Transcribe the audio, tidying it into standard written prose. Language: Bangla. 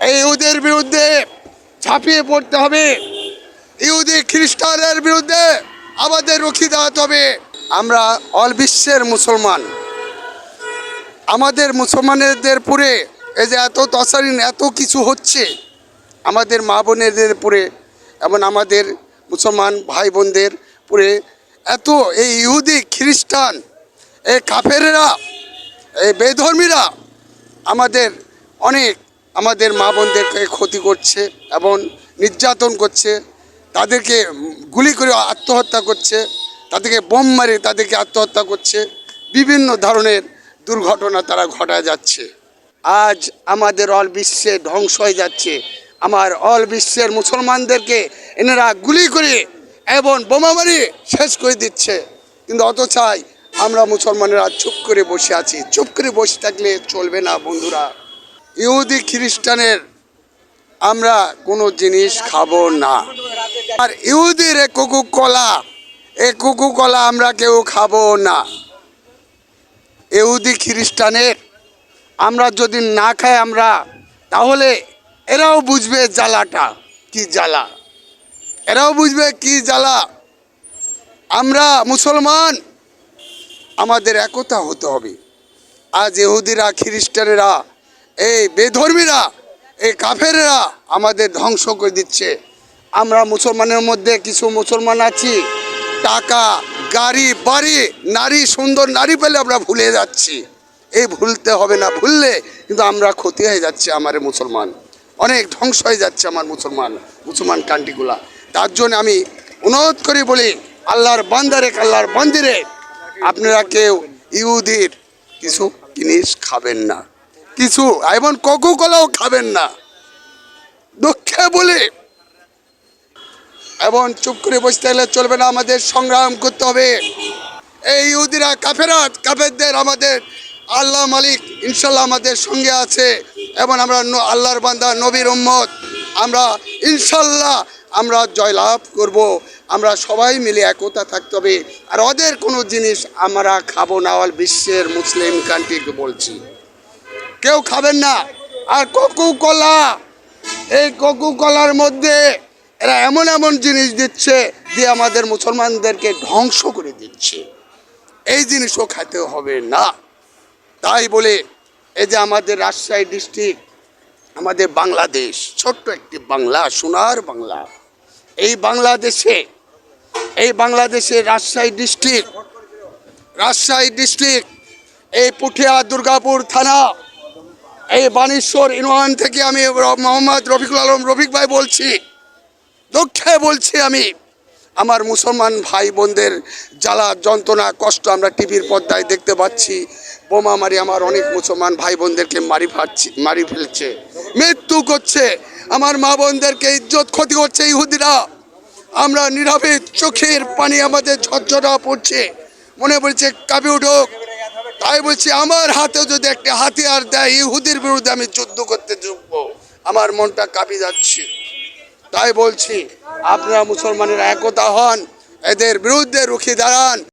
এই ইহুদের বিরুদ্ধে ঝাঁপিয়ে পড়তে হবে। ইহুদি খ্রিস্টানের বিরুদ্ধে আমাদের রুখে দাঁড়াতে হবে। আমরা অল বিশ্বের মুসলমান, আমাদের মুসলমানদের পুরে এই যে এত তসারিন এত কিছু হচ্ছে আমাদের মা বোনেদের পুরে এবং আমাদের মুসলমান ভাই বোনদের পুরে এত এই ইহুদি খ্রিস্টান এই কাফেরেরা এই বেধর্মীরা আমাদের মা বোনদেরকে ক্ষতি করছে এবং নির্যাতন করছে, তাদেরকে গুলি করে আত্মহত্যা করছে, তাদেরকে বোম মারে তাদেরকে আত্মহত্যা করছে, বিভিন্ন ধরনের দুর্ঘটনা তারা ঘটায় যাচ্ছে। আজ আমাদের অল বিশ্বে ধ্বংস হয়ে যাচ্ছে। আমার অল বিশ্বের মুসলমানদেরকে এনারা গুলি করে এবং বোমা মারি শেষ করে দিচ্ছে। কিন্তু অথচাই আমরা মুসলমানেরা চুপ করে বসে আছি। চুপ করে বসে থাকলে চলবে না বন্ধুরা। ইহুদি খ্রিস্টানের আমরা কোনো জিনিস খাবো না। আর ইহুদির এ কোকো কলা আমরা কেউ খাবো না। ইহুদি খ্রিস্টানের আমরা যদি না খাই আমরা, তাহলে এরাও বুঝবে জ্বালাটা কি জ্বালা, এরাও বুঝবে কি জ্বালা। আমরা মুসলমান, আমাদের একতা হতে হবে। আজ ইহুদিরা খ্রিস্টানেরা এই বেধর্মীরা এই কাফেরেরা আমাদের ধ্বংস করে দিচ্ছে। আমরা মুসলমানের মধ্যে কিছু মুসলমান আছি, টাকা গাড়ি বাড়ি নারী সুন্দর নারী পেলে আমরা ভুলে যাচ্ছি। এই ভুলতে হবে না, ভুললে কিন্তু আমরা ক্ষতি হয়ে যাচ্ছে। আমার মুসলমান অনেক ধ্বংস হয়ে যাচ্ছে আমার মুসলমান কান্ট্রিগুলা। তার জন্য আমি অনুরোধ করি বলি, আল্লাহর বান্দিরে আপনারা কেউ ইহুদির কিছু জিনিস খাবেন না, কিছু এবং কোকো কলাও খাবেন না। দুঃখে বলি এবং চুপ করে বসতে গেলে চলবে না, আমাদের সংগ্রাম করতে হবে। এই ইহুদিরা কাফেরদের আমাদের আল্লাহ মালিক ইনশাল্লাহ আমাদের সঙ্গে আছে এবং আমরা আল্লাহর বান্দা নবীর উম্মত, আমরা ইনশাল্লাহ আমরা জয়লাভ করব। আমরা সবাই মিলে একতা থাকতে হবে। আর ওদের কোনো জিনিস আমরা খাবো না। অল বিশ্বের মুসলিম কান্ট্রিকে বলছি, কেউ খাবেন না। আর কোকো কলা, এই কোকো কলার মধ্যে এরা এমন জিনিস দিচ্ছে দিয়ে আমাদের মুসলমানদেরকে ধ্বংস করে দিচ্ছে। এই জিনিসও খেতে হবে না। তাই বলে এই যে আমাদের রাজশাহী ডিস্ট্রিক্ট, আমাদের বাংলাদেশ ছোট্ট একটি বাংলা, সোনার বাংলা, এই বাংলাদেশে রাজশাহী ডিস্ট্রিক্ট এই পুঠিয়া দুর্গাপুর থানা, এই বানেশ্বর ইউনিয়ন থেকে আমি মোহাম্মদ রফিকুল আলম রফিক ভাই বলছি। দুঃখে বলছি আমি, আমার মুসলমান ভাই বোনদের জ্বালা যন্ত্রণা কষ্ট আমরা টিভির পর্দায় দেখতে পাচ্ছি। বোমা মারি আমার অনেক মুসলমান ভাই বোনদেরকে মারি ফেলছে, মৃত্যু করছে, আমার মা বোনদেরকে ইজ্জত ক্ষতি করছে ইহুদিরা। আমরা নীরবে চোখের পানি আমাদের ঝরঝরা পড়ছে, মনে বলছে কাঁপে উঠুক। তাই বলছি, আমার হাতেও যদি একটা হাতিয়ার দেয় ইহুদির বিরুদ্ধে আমি যুদ্ধ করতে ঝুঁকবো। আমার মনটা কাঁপে যাচ্ছে। তাই বলছি, আপনারা মুসলমানেরা একতা হন, এদের বিরুদ্ধে রুখে দাঁড়ান।